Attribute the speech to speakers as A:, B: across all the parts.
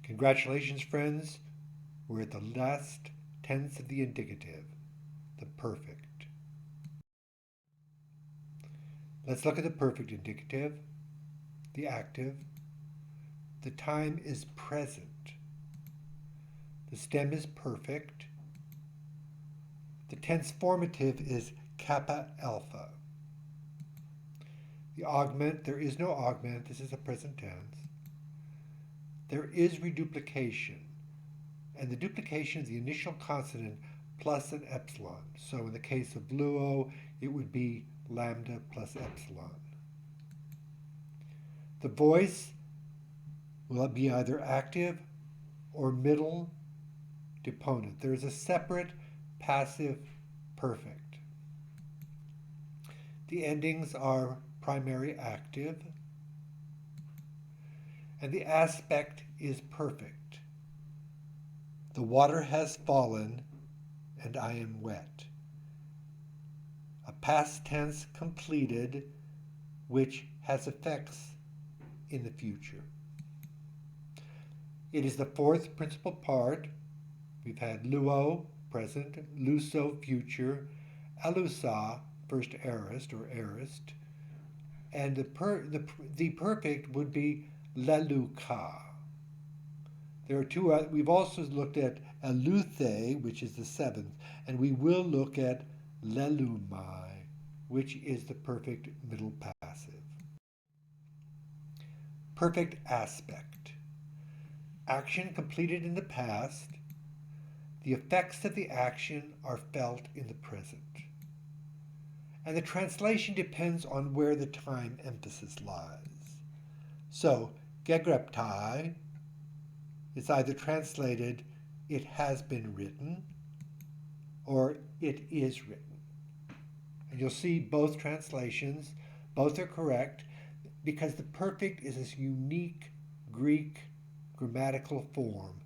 A: Congratulations, friends. We're at the last tense of the indicative, the perfect. Let's look at the perfect indicative, the active. The time is present. The stem is perfect. The tense formative is kappa alpha. The augment, there is no augment. This is a present tense. There is reduplication, and the duplication is the initial consonant plus an epsilon. So in the case of luo, it would be lambda plus epsilon. The voice will be either active or middle deponent. There is a separate passive perfect. The endings are primary active, and the aspect is perfect. The water has fallen, and I am wet. A past tense completed, which has effects in the future. It is the fourth principal part. We've had luo, present, luso, future, alusa, first aorist or aorist, and the perfect would be leluka. There are two. We've also looked at eluthe, which is the seventh, and we will look at lelumai, which is the perfect middle passive. Perfect aspect. Action completed in the past. The effects of the action are felt in the present. And the translation depends on where the time emphasis lies. So, gegreptai is either translated, it has been written, or it is written. And you'll see both translations, both are correct, because the perfect is this unique Greek grammatical form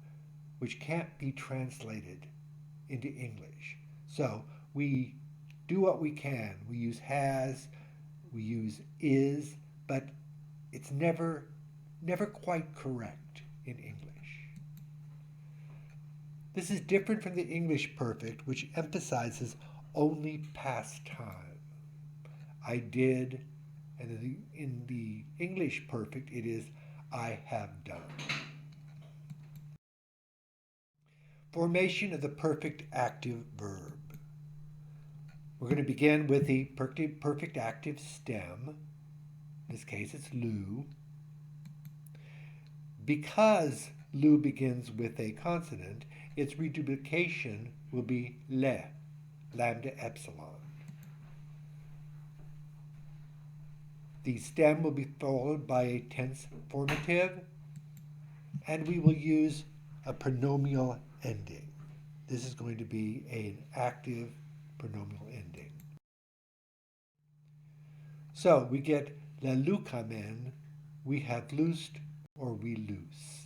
A: which can't be translated into English. So we do what we can. We use has, we use is, but it's never quite correct in English. This is different from the English perfect, which emphasizes only past time. I did, and in the English perfect, it is I have done. Formation of the perfect active verb. We're going to begin with the perfect active stem. In this case, it's lu. Because lu begins with a consonant, its reduplication will be le, lambda epsilon. The stem will be followed by a tense formative, and we will use a pronominal ending. This is going to be an active pronominal ending. So we get la lucamen, we have loosed or we loose.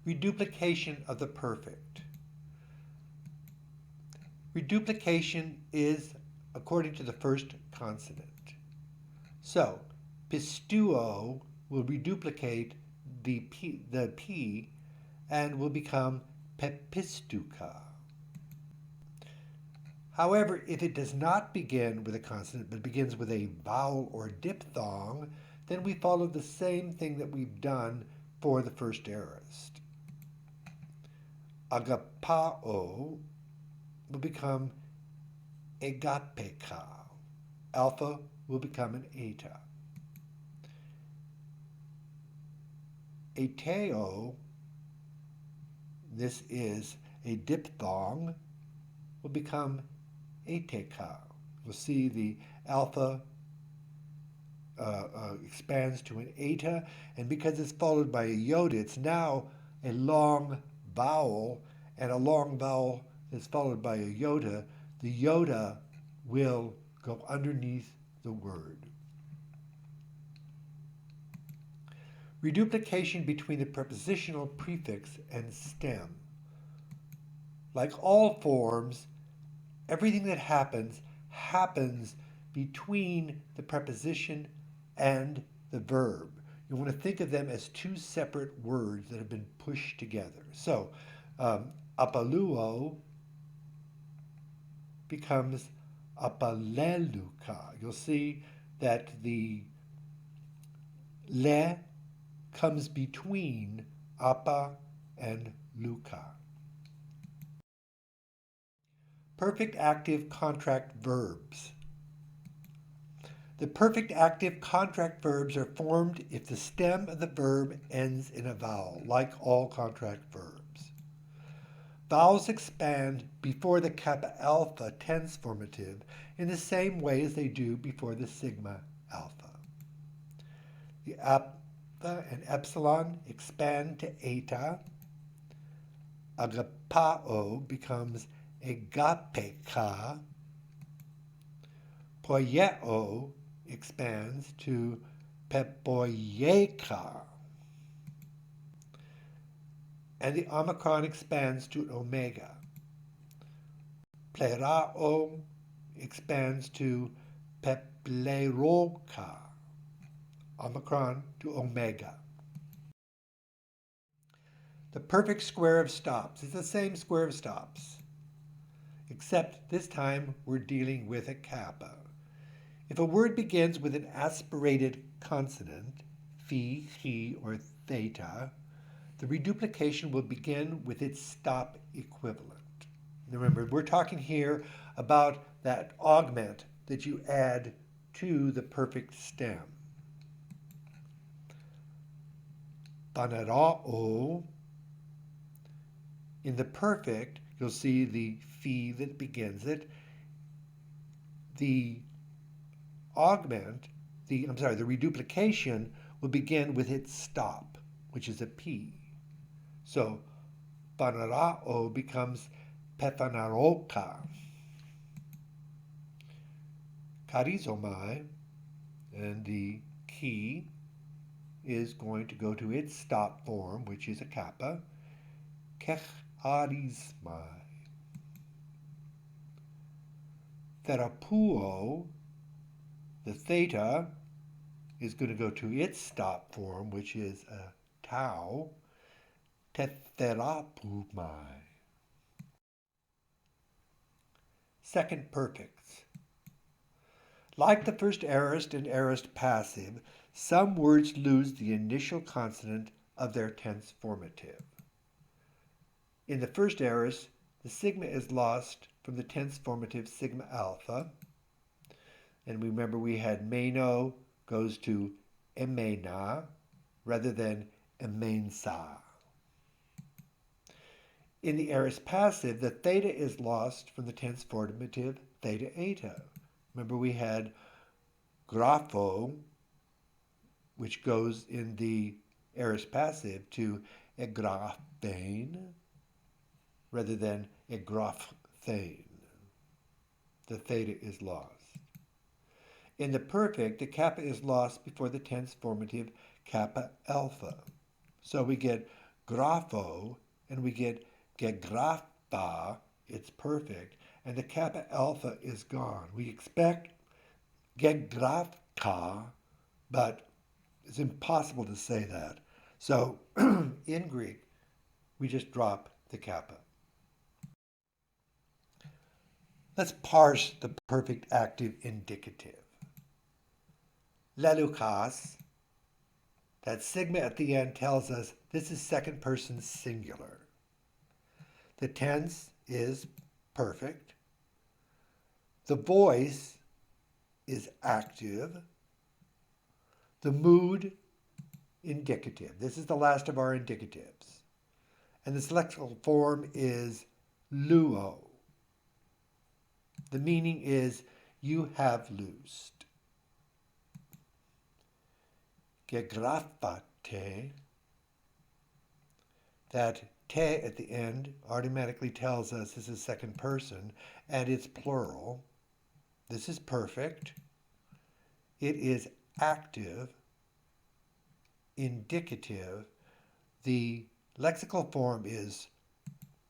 A: Reduplication of the perfect. Reduplication is according to the first consonant. So, pistuo will reduplicate the P and will become pepistuka. However, if it does not begin with a consonant but begins with a vowel or diphthong, then we follow the same thing that we've done for the first aorist. Agapao will become agapeka. Alpha will become an eta. Ateo, this is a diphthong, will become ateka. We'll see the alpha expands to an eta, and because it's followed by a iota, it's now a long vowel, and a long vowel that's followed by a iota, the iota will go underneath the word. Reduplication between the prepositional prefix and stem. Like all forms, everything that happens between the preposition and the verb. You want to think of them as two separate words that have been pushed together. So, apaluo becomes apaleluka. You'll see that the le comes between apa and luka. Perfect active contract verbs. The perfect active contract verbs are formed if the stem of the verb ends in a vowel, like all contract verbs. Vowels expand before the kappa alpha tense formative in the same way as they do before the sigma alpha. The alpha and epsilon expand to eta. Agapao becomes agapeka. Poieo expands to pepoieka. And the omicron expands to omega. Plerao expands to pepleroka. Omicron to omega. The perfect square of stops is the same square of stops, except this time we're dealing with a kappa. If a word begins with an aspirated consonant, phi, chi, or theta, the reduplication will begin with its stop equivalent. Remember, we're talking here about that augment that you add to the perfect stem. Panarao. In the perfect, you'll see the phi that begins it. The reduplication will begin with its stop, which is a P. So, panarao becomes pethanaroka. Charizomai, and the key is going to go to its stop form, which is a kappa. Kecharizmai. Therapuo, the theta, is going to go to its stop form, which is a tau. Tetherapumai. Second perfects. Like the first aorist and aorist passive, some words lose the initial consonant of their tense formative. In the first aorist, the sigma is lost from the tense formative sigma alpha. And remember we had meno goes to emena rather than emensa. In the aorist passive, the theta is lost from the tense formative theta eta. Remember we had grapho, which goes in the aorist passive to egraphane rather than egraphane. The theta is lost. In the perfect, the kappa is lost before the tense formative kappa alpha. So we get grapho, and we get gegrapha, it's perfect, and the kappa alpha is gone. We expect gegrapha, but it's impossible to say that. So in Greek, we just drop the kappa. Let's parse the perfect active indicative. Lelukas, that sigma at the end tells us this is second person singular. The tense is perfect. The voice is active. The mood, indicative. This is the last of our indicatives. And the lexical form is luo. The meaning is you have loosed. Gegrafate, that te at the end automatically tells us this is second person and it's plural. This is perfect. It is active, indicative. The lexical form is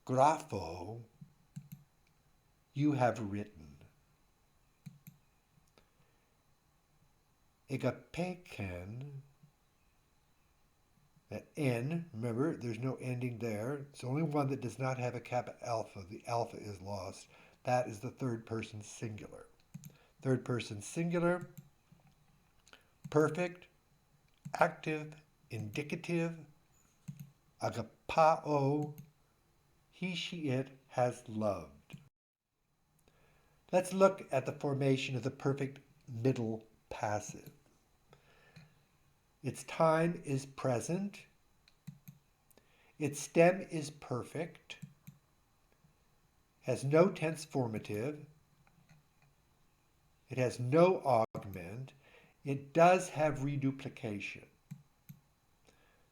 A: grapho, you have written. Igapeken, that N, remember, there's no ending there. It's the only one that does not have a kappa alpha. The alpha is lost. That is the third person singular. Third person singular, perfect, active, indicative, agapao, he, she, it has loved. Let's look at the formation of the perfect middle passive. Its time is present. Its stem is perfect. Has no tense formative. It has no augment. It does have reduplication.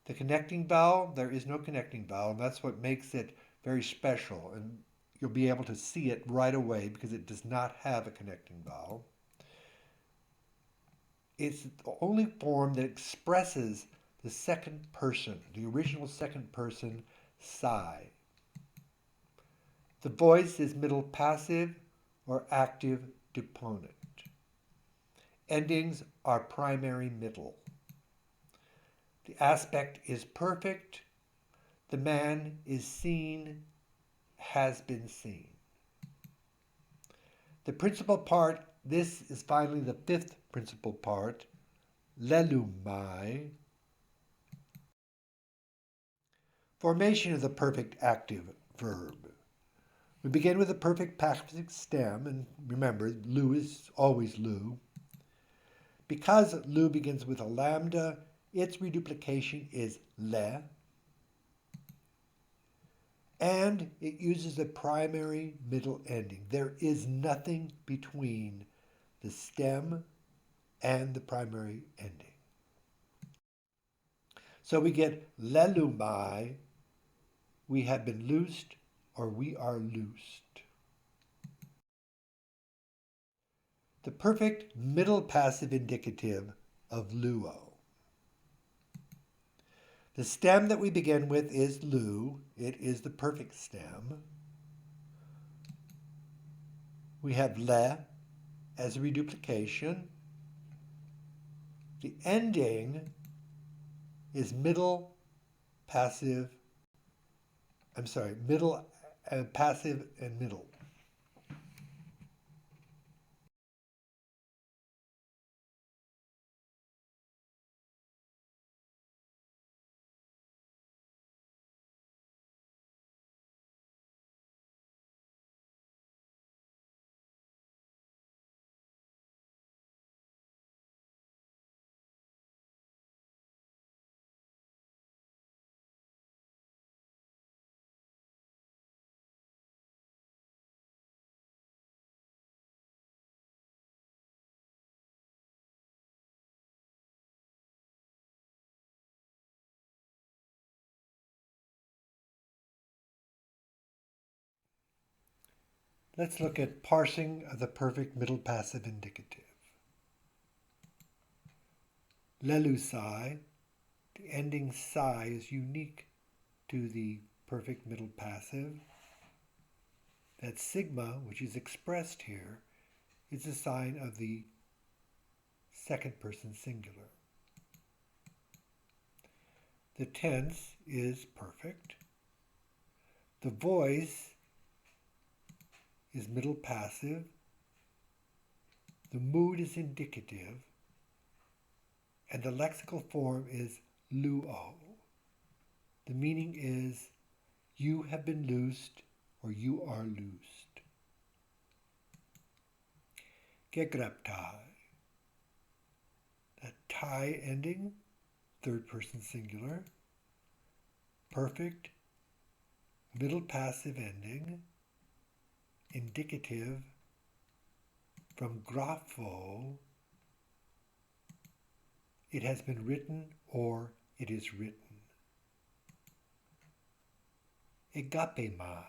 A: The connecting vowel, there is no connecting vowel, and that's what makes it very special. And you'll be able to see it right away because it does not have a connecting vowel. It's the only form that expresses the second person, the original second person, psi. The voice is middle passive or active deponent. Endings are primary middle. The aspect is perfect. The man is seen, has been seen. The principal part, this is finally the fifth principal part, lelumai. Formation of the perfect active verb. We begin with the perfect passive stem, and remember, lu is always lu. Because lu begins with a lambda, its reduplication is le, and it uses a primary middle ending. There is nothing between the stem and the primary ending. So we get lelumai, we have been loosed, or we are loosed. The perfect middle passive indicative of luo. The stem that we begin with is lu. It is the perfect stem. We have le as a reduplication. The ending is middle passive, middle passive and middle. Let's look at parsing of the perfect middle passive indicative. Lelusai, the ending psi is unique to the perfect middle passive. That sigma, which is expressed here, is a sign of the second person singular. The tense is perfect. The voice is middle passive. The mood is indicative. And the lexical form is luo. The meaning is you have been loosed or you are loosed. Gegreptai. That tai ending, third person singular. Perfect, middle passive ending. Indicative from grapho. It has been written or it is written. Agapemai.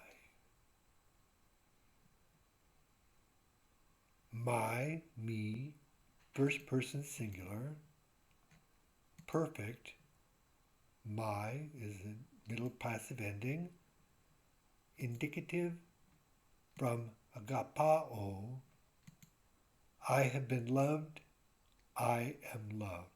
A: My, me, first person singular. Perfect. My is a middle passive ending. Indicative from agapao. I have been loved. I am loved.